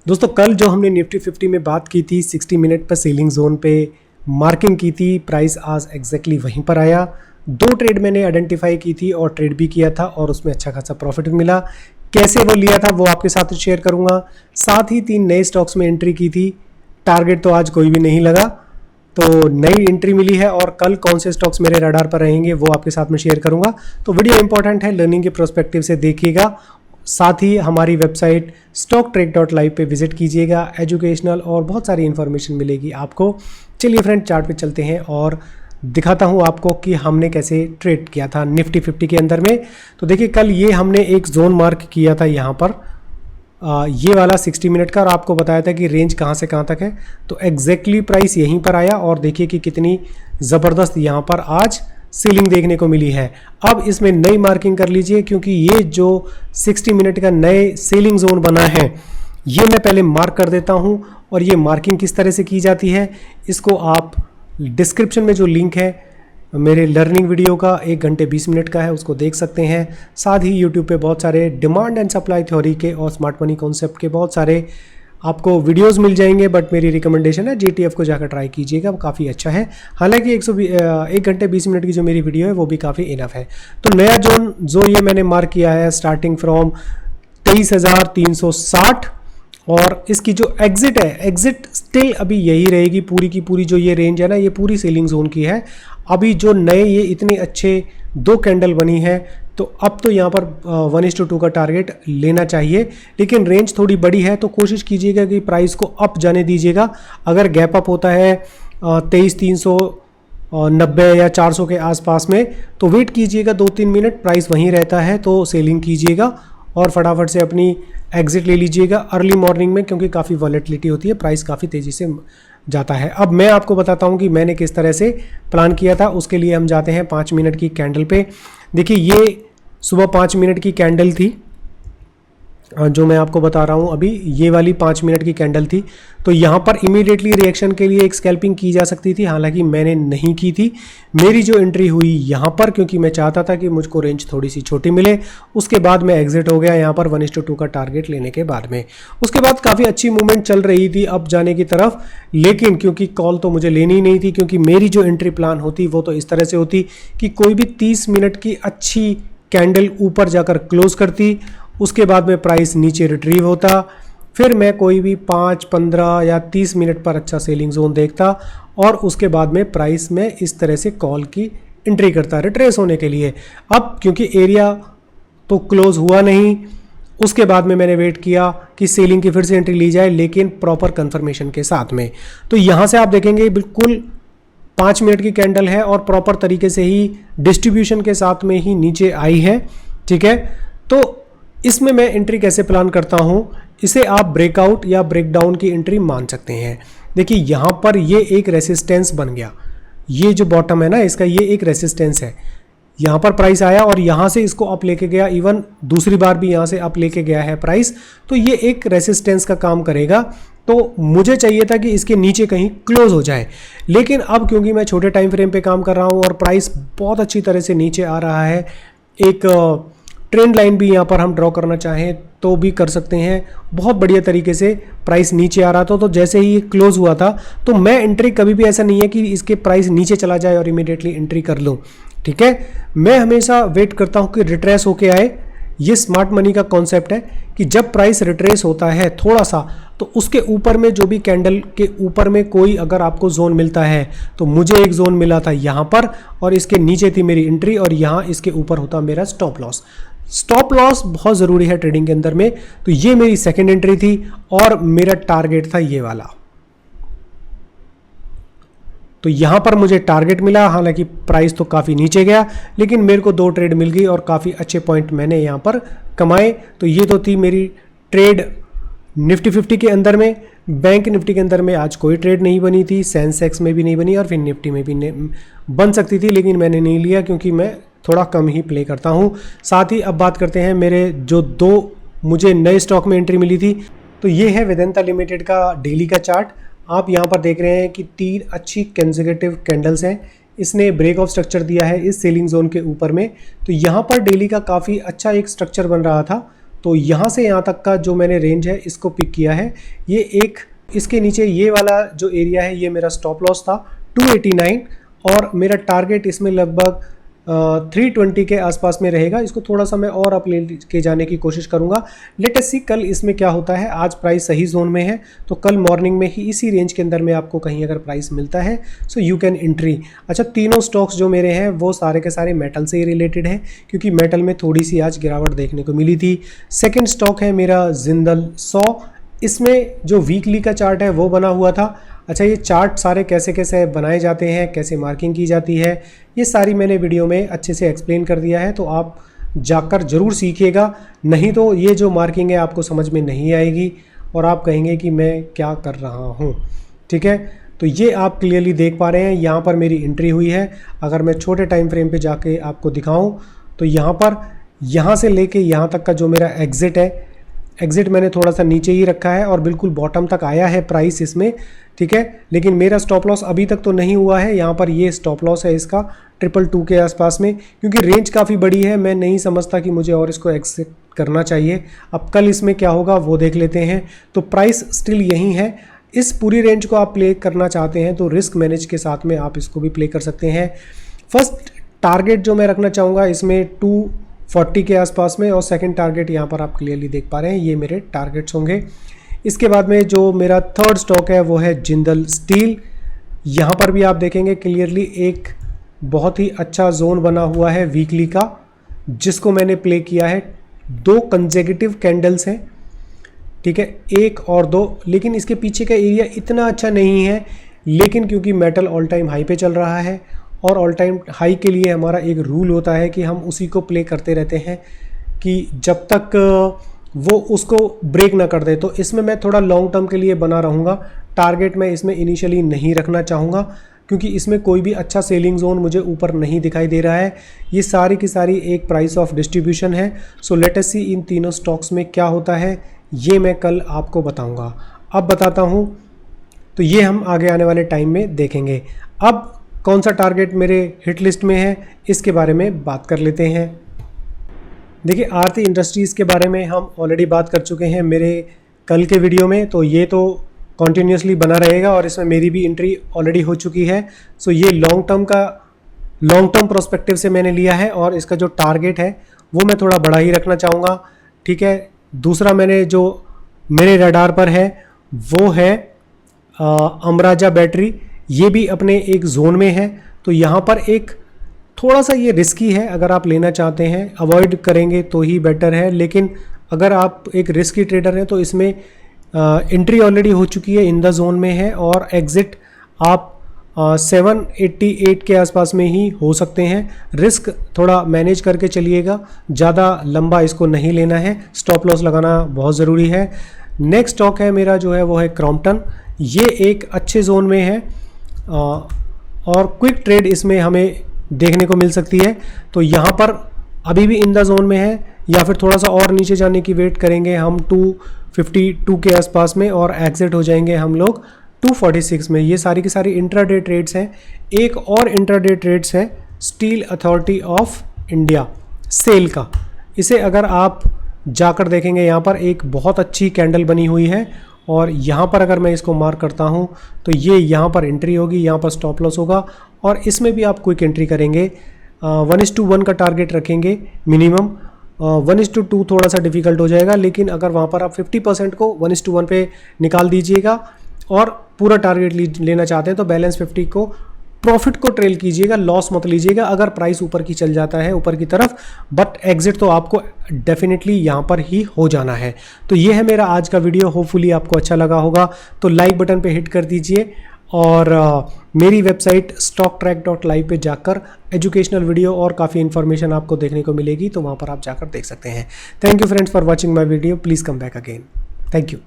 दोस्तों कल जो हमने निफ्टी 50 में बात की थी 60 मिनट पर सेलिंग जोन पे मार्किंग की थी, प्राइस आज एग्जैक्टली वहीं पर आया। 2 ट्रेड मैंने आइडेंटिफाई की थी और ट्रेड भी किया था और उसमें अच्छा खासा प्रॉफिट मिला। कैसे वो लिया था वो आपके साथ शेयर करूंगा। साथ ही 3 नए स्टॉक्स में एंट्री की थी। टारगेट तो आज कोई भी नहीं लगा, तो नई एंट्री मिली है और कल कौन से स्टॉक्स मेरे रडार पर रहेंगे वो आपके साथ में शेयर करूंगा। तो वीडियो इंपॉर्टेंट है, लर्निंग के प्रोस्पेक्टिव से देखिएगा। साथ ही हमारी वेबसाइट stocktrek.live पे विजिट कीजिएगा, एजुकेशनल और बहुत सारी इन्फॉर्मेशन मिलेगी आपको। चलिए फ्रेंड, चार्ट पे चलते हैं और दिखाता हूं आपको कि हमने कैसे ट्रेड किया था निफ्टी 50 के अंदर में। तो देखिए कल ये हमने एक जोन मार्क किया था यहाँ पर, ये वाला 60 मिनट का, और आपको बताया था कि रेंज कहाँ से कहाँ तक है। तो एग्जैक्टली प्राइस यहीं पर आया और देखिए कि कितनी ज़बरदस्त यहाँ पर आज सीलिंग देखने को मिली है। अब इसमें नई मार्किंग कर लीजिए, क्योंकि ये जो 60 मिनट का नए सेलिंग जोन बना है ये मैं पहले मार्क कर देता हूं। और ये मार्किंग किस तरह से की जाती है इसको आप डिस्क्रिप्शन में जो लिंक है मेरे लर्निंग वीडियो का 1 घंटे 20 मिनट का है उसको देख सकते हैं। साथ ही यूट्यूब पे बहुत सारे डिमांड एंड सप्लाई थ्योरी के और स्मार्ट मनी कॉन्सेप्ट के बहुत सारे आपको वीडियोस मिल जाएंगे, बट मेरी रिकमेंडेशन है GTF को जाकर ट्राई कीजिएगा, वो काफ़ी अच्छा है। हालांकि 1 घंटे 20 मिनट की जो मेरी वीडियो है वो भी काफ़ी इनफ है। तो नया जोन जो ये मैंने मार्क किया है स्टार्टिंग फ्रॉम 23,360, और इसकी जो एग्जिट है, एग्जिट स्टिल अभी यही रहेगी। पूरी की पूरी जो ये रेंज है ना, ये पूरी सेलिंग जोन की है। अभी जो नए ये इतने अच्छे 2 कैंडल बनी है, तो अब तो यहाँ पर 1:2 का टारगेट लेना चाहिए। लेकिन रेंज थोड़ी बड़ी है तो कोशिश कीजिएगा कि प्राइस को अप जाने दीजिएगा। अगर गैप अप होता है 23,390 या 400 के आसपास में, तो वेट कीजिएगा 2-3 मिनट, प्राइस वहीं रहता है तो सेलिंग कीजिएगा और फटाफट से अपनी एग्जिट ले लीजिएगा अर्ली मॉर्निंग में, क्योंकि काफ़ी वॉलेटिलिटी होती है, प्राइस काफ़ी तेज़ी से जाता है। अब मैं आपको बताता हूं कि मैंने किस तरह से प्लान किया था। उसके लिए हम जाते हैं 5 मिनट की कैंडल पे। देखिए ये सुबह 5 मिनट की कैंडल थी जो मैं आपको बता रहा हूं अभी, ये वाली 5 मिनट की कैंडल थी। तो यहाँ पर इमीडिएटली रिएक्शन के लिए एक स्कैल्पिंग की जा सकती थी, हालांकि मैंने नहीं की थी। मेरी जो एंट्री हुई यहाँ पर, क्योंकि मैं चाहता था कि मुझको रेंज थोड़ी सी छोटी मिले, उसके बाद मैं एग्जिट हो गया यहाँ पर 1:2 का टारगेट लेने के बाद में। उसके बाद काफ़ी अच्छी मूवमेंट चल रही थी अप जाने की तरफ, लेकिन क्योंकि कॉल तो मुझे लेनी ही नहीं थी, क्योंकि मेरी जो एंट्री प्लान होती वो तो इस तरह से होती कि कोई भी 30 मिनट की अच्छी कैंडल ऊपर जाकर क्लोज करती, उसके बाद में प्राइस नीचे रिट्रीव होता, फिर मैं कोई भी 5, 15 या 30 मिनट पर अच्छा सेलिंग जोन देखता और उसके बाद में प्राइस में इस तरह से कॉल की एंट्री करता रिट्रेस होने के लिए। अब क्योंकि एरिया तो क्लोज हुआ नहीं, उसके बाद में मैंने वेट किया कि सेलिंग की फिर से एंट्री ली जाए, लेकिन प्रॉपर कंफर्मेशन के साथ में। तो यहाँ से आप देखेंगे बिल्कुल 5 मिनट की कैंडल है और प्रॉपर तरीके से ही डिस्ट्रीब्यूशन के साथ में ही नीचे आई है, ठीक है। तो इसमें मैं एंट्री कैसे प्लान करता हूं, इसे आप ब्रेकआउट या ब्रेकडाउन की एंट्री मान सकते हैं। देखिए यहां पर ये एक रेसिस्टेंस बन गया, ये जो बॉटम है ना इसका, ये एक रेसिस्टेंस है। यहां पर प्राइस आया और यहां से इसको अप लेके गया, इवन दूसरी बार भी यहां से अप लेके गया है प्राइस, तो ये एक रेसिस्टेंस का काम करेगा। तो मुझे चाहिए था कि इसके नीचे कहीं क्लोज हो जाए, लेकिन अब क्योंकि मैं छोटे टाइम फ्रेम पे काम कर रहा हूं और प्राइस बहुत अच्छी तरह से नीचे आ रहा है, एक ट्रेंड लाइन भी यहाँ पर हम ड्रॉ करना चाहें तो भी कर सकते हैं। बहुत बढ़िया तरीके से प्राइस नीचे आ रहा था, तो जैसे ही क्लोज हुआ था तो मैं एंट्री, कभी भी ऐसा नहीं है कि इसके प्राइस नीचे चला जाए और इमीडिएटली एंट्री कर लूँ, ठीक है। मैं हमेशा वेट करता हूँ कि रिट्रेस होके आए। ये स्मार्ट मनी का कॉन्सेप्ट है कि जब प्राइस रिट्रेस होता है थोड़ा सा, तो उसके ऊपर में जो भी कैंडल के ऊपर में कोई अगर आपको जोन मिलता है, तो मुझे एक जोन मिला था यहाँ पर और इसके नीचे थी मेरी एंट्री और यहाँ इसके ऊपर होता मेरा स्टॉप लॉस। स्टॉप लॉस बहुत ज़रूरी है ट्रेडिंग के अंदर में। तो ये मेरी सेकेंड एंट्री थी और मेरा टारगेट था ये वाला। तो यहां पर मुझे टारगेट मिला, हालांकि प्राइस तो काफ़ी नीचे गया, लेकिन मेरे को 2 ट्रेड मिल गई और काफ़ी अच्छे पॉइंट मैंने यहां पर कमाए। तो ये तो थी मेरी ट्रेड निफ्टी 50 के अंदर में। बैंक निफ्टी के अंदर में आज कोई ट्रेड नहीं बनी थी, सेंसेक्स में भी नहीं बनी और फिर निफ्टी में भी बन सकती थी, लेकिन मैंने नहीं लिया क्योंकि मैं थोड़ा कम ही प्ले करता हूं। साथ ही अब बात करते हैं मेरे जो 2 मुझे नए स्टॉक में एंट्री मिली थी। तो ये है वेदांता लिमिटेड का डेली का चार्ट। आप यहाँ पर देख रहे हैं कि 3 अच्छी कंसेक्यूटिव कैंडल्स हैं। इसने ब्रेक ऑफ स्ट्रक्चर दिया है इस सेलिंग जोन के ऊपर में। तो यहाँ पर डेली का काफ़ी अच्छा एक स्ट्रक्चर बन रहा था, तो यहाँ से यहाँ तक का जो मैंने रेंज है इसको पिक किया है। ये एक इसके नीचे ये वाला जो एरिया है ये मेरा स्टॉप लॉस था 289 और मेरा टारगेट इसमें लगभग 320 के आसपास में रहेगा। इसको थोड़ा सा मैं और अप ले के जाने की कोशिश करूंगा। लेट अस सी कल इसमें क्या होता है। आज प्राइस सही जोन में है तो कल मॉर्निंग में ही इसी रेंज के अंदर में आपको कहीं अगर प्राइस मिलता है सो यू कैन एंट्री। अच्छा, तीनों स्टॉक्स जो मेरे हैं वो सारे के सारे मेटल से ही रिलेटेड है क्योंकि मेटल में थोड़ी सी आज गिरावट देखने को मिली थी। सेकेंड स्टॉक है मेरा जिंदल 100। इसमें जो वीकली का चार्ट है वो बना हुआ था। अच्छा, ये चार्ट सारे कैसे कैसे बनाए जाते हैं, कैसे मार्किंग की जाती है, ये सारी मैंने वीडियो में अच्छे से एक्सप्लेन कर दिया है, तो आप जाकर ज़रूर सीखिएगा। नहीं तो ये जो मार्किंग है आपको समझ में नहीं आएगी और आप कहेंगे कि मैं क्या कर रहा हूँ। ठीक है, तो ये आप क्लियरली देख पा रहे हैं। यहाँ पर मेरी एंट्री हुई है। अगर मैं छोटे टाइम फ्रेम पे जाके आपको दिखाऊँ तो यहाँ पर यहाँ से लेके यहाँ तक का जो मेरा एग्ज़िट है, एग्ज़िट मैंने थोड़ा सा नीचे ही रखा है और बिल्कुल बॉटम तक आया है प्राइस इसमें। ठीक है, लेकिन मेरा स्टॉप लॉस अभी तक तो नहीं हुआ है। यहाँ पर ये स्टॉप लॉस है इसका 222 के आसपास में, क्योंकि रेंज काफ़ी बड़ी है। मैं नहीं समझता कि मुझे और इसको एग्जिट करना चाहिए। अब कल इसमें क्या होगा वो देख लेते हैं। तो प्राइस स्टिल यही है। इस पूरी रेंज को आप प्ले करना चाहते हैं तो रिस्क मैनेज के साथ में आप इसको भी प्ले कर सकते हैं। फर्स्ट टारगेट जो मैं रखना चाहूँगा इसमें 240 के आसपास में और सेकंड टारगेट यहाँ पर आप क्लियरली देख पा रहे हैं, ये मेरे टारगेट्स होंगे। इसके बाद में जो मेरा थर्ड स्टॉक है वो है जिंदल स्टील। यहाँ पर भी आप देखेंगे क्लियरली एक बहुत ही अच्छा जोन बना हुआ है वीकली का, जिसको मैंने प्ले किया है। 2 कंसेक्यूटिव कैंडल्स हैं, ठीक है, 1 और 2, लेकिन इसके पीछे का एरिया इतना अच्छा नहीं है। लेकिन क्योंकि मेटल ऑल टाइम हाई पे चल रहा है और ऑल टाइम हाई के लिए हमारा एक रूल होता है कि हम उसी को प्ले करते रहते हैं कि जब तक वो उसको ब्रेक ना कर दे। तो इसमें मैं थोड़ा लॉन्ग टर्म के लिए बना रहूँगा। टारगेट मैं इसमें इनिशियली नहीं रखना चाहूँगा क्योंकि इसमें कोई भी अच्छा सेलिंग जोन मुझे ऊपर नहीं दिखाई दे रहा है। ये सारी की सारी एक प्राइस ऑफ डिस्ट्रीब्यूशन है। सो लेट अस सी इन तीनों स्टॉक्स में क्या होता है, ये मैं कल आपको बताऊँगा। अब बताता हूँ तो ये हम आगे आने वाले टाइम में देखेंगे। अब कौन सा टारगेट मेरे हिट लिस्ट में है इसके बारे में बात कर लेते हैं। देखिए, आरती इंडस्ट्रीज़ के बारे में हम ऑलरेडी बात कर चुके हैं मेरे कल के वीडियो में, तो ये तो कॉन्टीन्यूसली बना रहेगा और इसमें मेरी भी एंट्री ऑलरेडी हो चुकी है। सो ये लॉन्ग टर्म प्रोस्पेक्टिव से मैंने लिया है और इसका जो टारगेट है वो मैं थोड़ा बड़ा ही रखना चाहूँगा। ठीक है, दूसरा मैंने जो मेरे रडार पर है वो है अमराजा बैटरी। ये भी अपने एक जोन में है, तो यहाँ पर एक थोड़ा सा ये रिस्की है। अगर आप लेना चाहते हैं अवॉइड करेंगे तो ही बेटर है, लेकिन अगर आप एक रिस्की ट्रेडर हैं तो इसमें एंट्री ऑलरेडी हो चुकी है, इन द जोन में है और एग्ज़िट आप 788 के आसपास में ही हो सकते हैं। रिस्क थोड़ा मैनेज करके चलिएगा, ज़्यादा लंबा इसको नहीं लेना है, स्टॉप लॉस लगाना बहुत ज़रूरी है। नेक्स्ट स्टॉक है मेरा जो है वो है क्रॉम्पटन। ये एक अच्छे जोन में है और क्विक ट्रेड इसमें हमें देखने को मिल सकती है। तो यहाँ पर अभी भी इन द जोन में है या फिर थोड़ा सा और नीचे जाने की वेट करेंगे हम 252 के आसपास में और एग्जिट हो जाएंगे हम लोग 246 में। ये सारी की सारी इंट्राडे ट्रेड्स हैं। एक और इंट्राडे ट्रेड्स है स्टील अथॉरिटी ऑफ इंडिया सेल का। इसे अगर आप जाकर देखेंगे यहाँ पर एक बहुत अच्छी कैंडल बनी हुई है और यहाँ पर अगर मैं इसको मार्क करता हूँ तो ये यहाँ पर एंट्री होगी, यहाँ पर स्टॉप लॉस होगा और इसमें भी आप क्विक एंट्री करेंगे। 1:1 का टारगेट रखेंगे मिनिमम। 1:2 थोड़ा सा डिफिकल्ट हो जाएगा, लेकिन अगर वहाँ पर आप 50% को 1:1 पे निकाल दीजिएगा और पूरा टारगेट लेना चाहते हैं तो बैलेंस 50 को प्रॉफिट को ट्रेल कीजिएगा, लॉस मत लीजिएगा अगर प्राइस ऊपर की चल जाता है ऊपर की तरफ, बट एग्जिट तो आपको डेफिनेटली यहाँ पर ही हो जाना है। तो ये है मेरा आज का वीडियो, होपफुली आपको अच्छा लगा होगा। तो लाइक बटन पे हिट कर दीजिए और मेरी वेबसाइट stocktrack.live पे जाकर एजुकेशनल वीडियो और काफ़ी इन्फॉर्मेशन आपको देखने को मिलेगी, तो वहाँ पर आप जाकर देख सकते हैं। Thank you friends for watching my video, please come back again. Thank you.